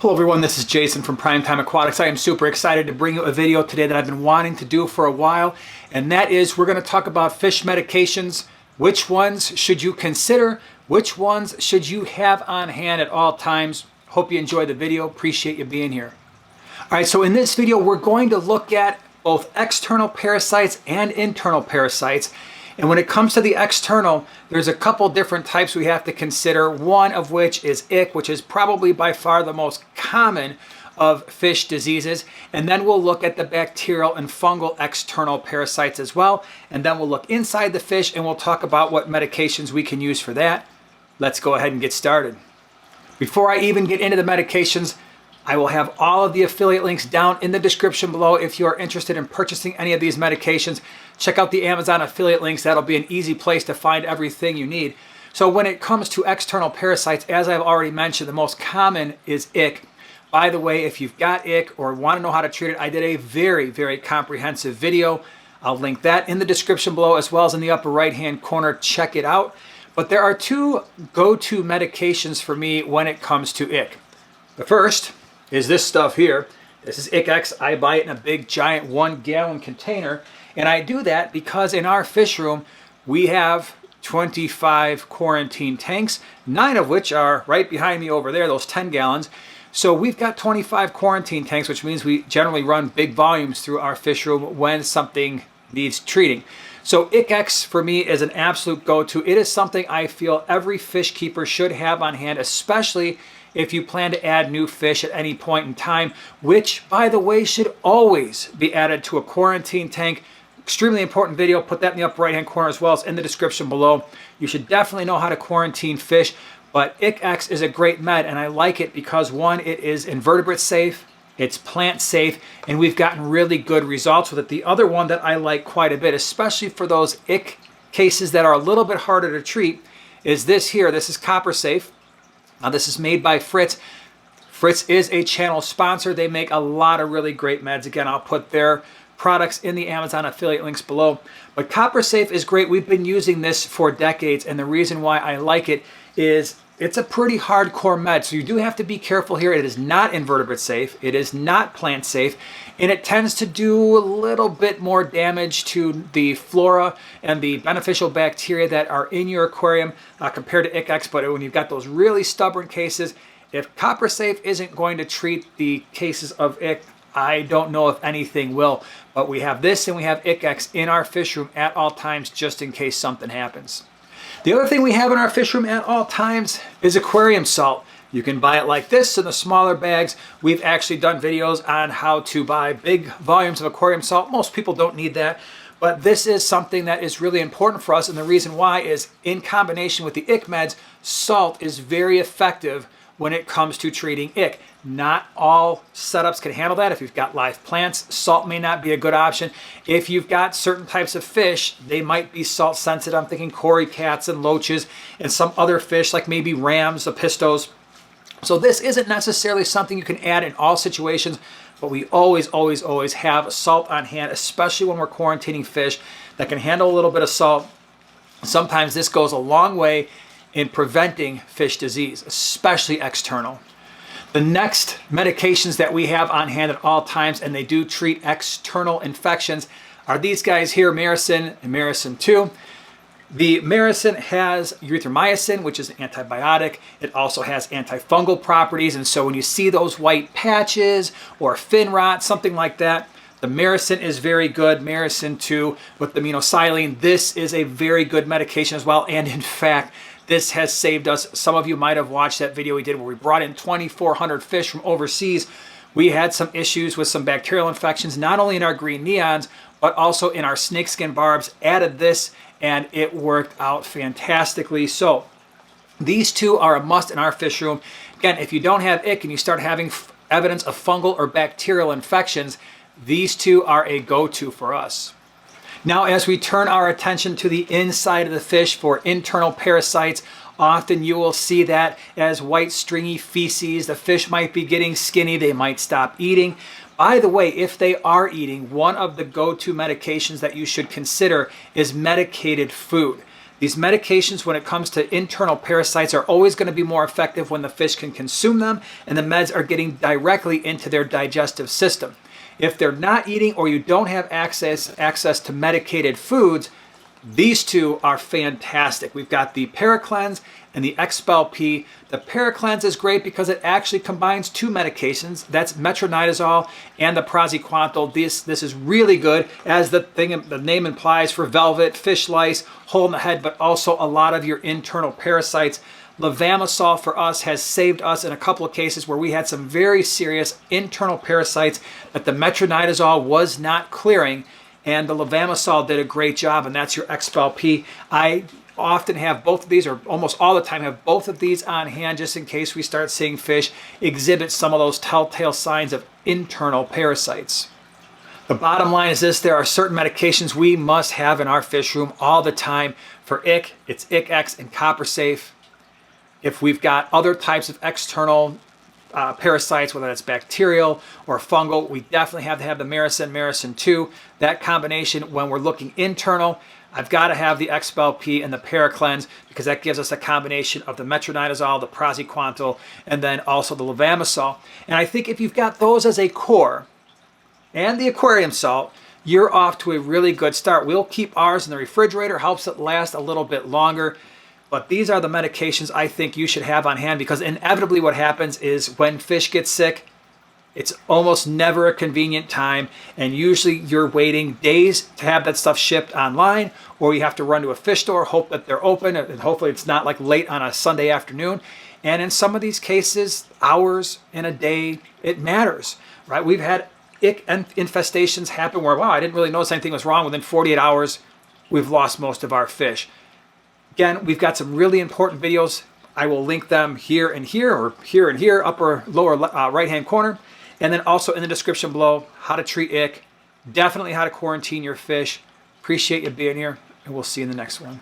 Hello everyone, this is Jason from Primetime Aquatics. I am super excited to bring you a video today that I've been wanting to do for a while, and that is we're going to talk about fish medications. Which ones should you consider? Which ones should you have on hand at all times? Hope you enjoyed the video. Appreciate you being here. All right, so in this video we're going to look at both external parasites and internal parasites. And when it comes to the external, there's a couple different types we have to consider, one of which is ick, which is probably by far the most common of fish diseases. And then we'll look at the bacterial and fungal external parasites as well. And then we'll look inside the fish and we'll talk about what medications we can use for that. Let's go ahead and get started. Before I even get into the medications, I will have all of the affiliate links down in the description below. If you are interested in purchasing any of these medications, check out the Amazon affiliate links. That'll be an easy place to find everything you need. So when it comes to external parasites, as I've already mentioned, the most common is ick. By the way, if you've got ick or want to know how to treat it, I did a very comprehensive video. I'll link that in the description below as well as in the upper right-hand corner. Check it out. But there are two go-to medications for me when it comes to ick. The first is this stuff here. This is IckX. I buy it in a big giant 1-gallon container, and I do that because in our fish room we have 25 quarantine tanks, 9 of which are right behind me over there, those 10 gallons. So we've got 25 quarantine tanks, which means we generally run big volumes through our fish room when something needs treating. So IckX for me is an absolute go-to. It is something I feel every fish keeper should have on hand, especially if you plan to add new fish at any point in time, which, by the way, should always be added to a quarantine tank. Extremely important video. Put that in the upper right-hand corner as well as in the description below. You should definitely know how to quarantine fish, but IckX is a great med, and I like it because, one, it is invertebrate safe, it's plant safe, and we've gotten really good results with it. The other one that I like quite a bit, especially for those ick cases that are a little bit harder to treat, is this here. This is copper safe. Now, this is made by Fritz. Fritz is a channel sponsor. They make a lot of really great meds. Again, I'll put their products in the Amazon affiliate links below. But Copper Safe is great. We've been using this for decades, and the reason why I like it is it's a pretty hardcore med. So you do have to be careful here. It is not invertebrate safe. It is not plant safe. And it tends to do a little bit more damage to the flora and the beneficial bacteria that are in your aquarium compared to IckX. But when you've got those really stubborn cases, if Copper Safe isn't going to treat the cases of ick, I don't know if anything will. But we have this and we have IckX in our fish room at all times just in case something happens. The other thing we have in our fish room at all times is Aquarium Salt. You can buy it like this in the smaller bags. We've actually done videos on how to buy big volumes of Aquarium Salt. Most people don't need that, but this is something that is really important for us, and the reason why is in combination with the ick meds, salt is very effective when it comes to treating ick. Not all setups can handle that. If you've got live plants, salt may not be a good option. If you've got certain types of fish, they might be salt sensitive. I'm thinking cory cats and loaches and some other fish like maybe rams, apistos. So this isn't necessarily something you can add in all situations, but we always have salt on hand, especially when we're quarantining fish that can handle a little bit of salt. Sometimes this goes a long way in preventing fish disease, especially external. The next medications that we have on hand at all times, and they do treat external infections, are these guys here, Maricin and Maricin 2. The Maracyn has erythromycin, which is an antibiotic. It also has antifungal properties, and so when you see those white patches or fin rot, something like that, the Maracyn is very good. Maricin 2 with the aminosilene, this is a very good medication as well, and in fact, this has saved us. Some of you might have watched that video we did where we brought in 2,400 fish from overseas. We had some issues with some bacterial infections, not only in our green neons, but also in our snakeskin barbs. Added this, and it worked out fantastically. So these two are a must in our fish room. Again, if you don't have ick and you start having evidence of fungal or bacterial infections, these two are a go-to for us. Now, as we turn our attention to the inside of the fish for internal parasites, often you will see that as white stringy feces. The fish might be getting skinny, they might stop eating. By the way, if they are eating, one of the go-to medications that you should consider is medicated food. These medications, when it comes to internal parasites, are always going to be more effective when the fish can consume them and the meds are getting directly into their digestive system. If they're not eating or you don't have access to medicated foods, these two are fantastic. We've got the Paracleanse and the Expel P. The Paracleanse is great because it actually combines two medications. That's metronidazole and the praziquantel. This is really good, as the name implies, for velvet, fish lice, hole in the head, but also a lot of your internal parasites. Levamisole for us has saved us in a couple of cases where we had some very serious internal parasites that the metronidazole was not clearing, and the levamisole did a great job, and that's your Expel P. I often have both of these, or almost all the time have both of these on hand, just in case we start seeing fish exhibit some of those telltale signs of internal parasites. The bottom line is this: there are certain medications we must have in our fish room all the time. For ick, it's ICX and Copper Safe. If we've got other types of external parasites, whether that's bacterial or fungal, we definitely have to have the Maricin, Maricin 2. That combination, when we're looking internal, I've got to have the Expel P and the Paracleanse, because that gives us a combination of the metronidazole, the praziquantel, and then also the levamisole. And I think if you've got those as a core and the Aquarium Salt, you're off to a really good start. We'll keep ours in the refrigerator, helps it last a little bit longer. But these are the medications I think you should have on hand, because inevitably what happens is when fish get sick, it's almost never a convenient time, and usually you're waiting days to have that stuff shipped online, or you have to run to a fish store, hope that they're open, and hopefully it's not like late on a Sunday afternoon. And in some of these cases, hours in a day, it matters, right? We've had ick infestations happen where, wow, I didn't really notice anything was wrong. Within 48 hours, we've lost most of our fish. Again, we've got some really important videos. I will link them here and here, or here and here, upper, lower right-hand corner. And then also in the description below, how to treat ick, definitely how to quarantine your fish. Appreciate you being here, and we'll see you in the next one.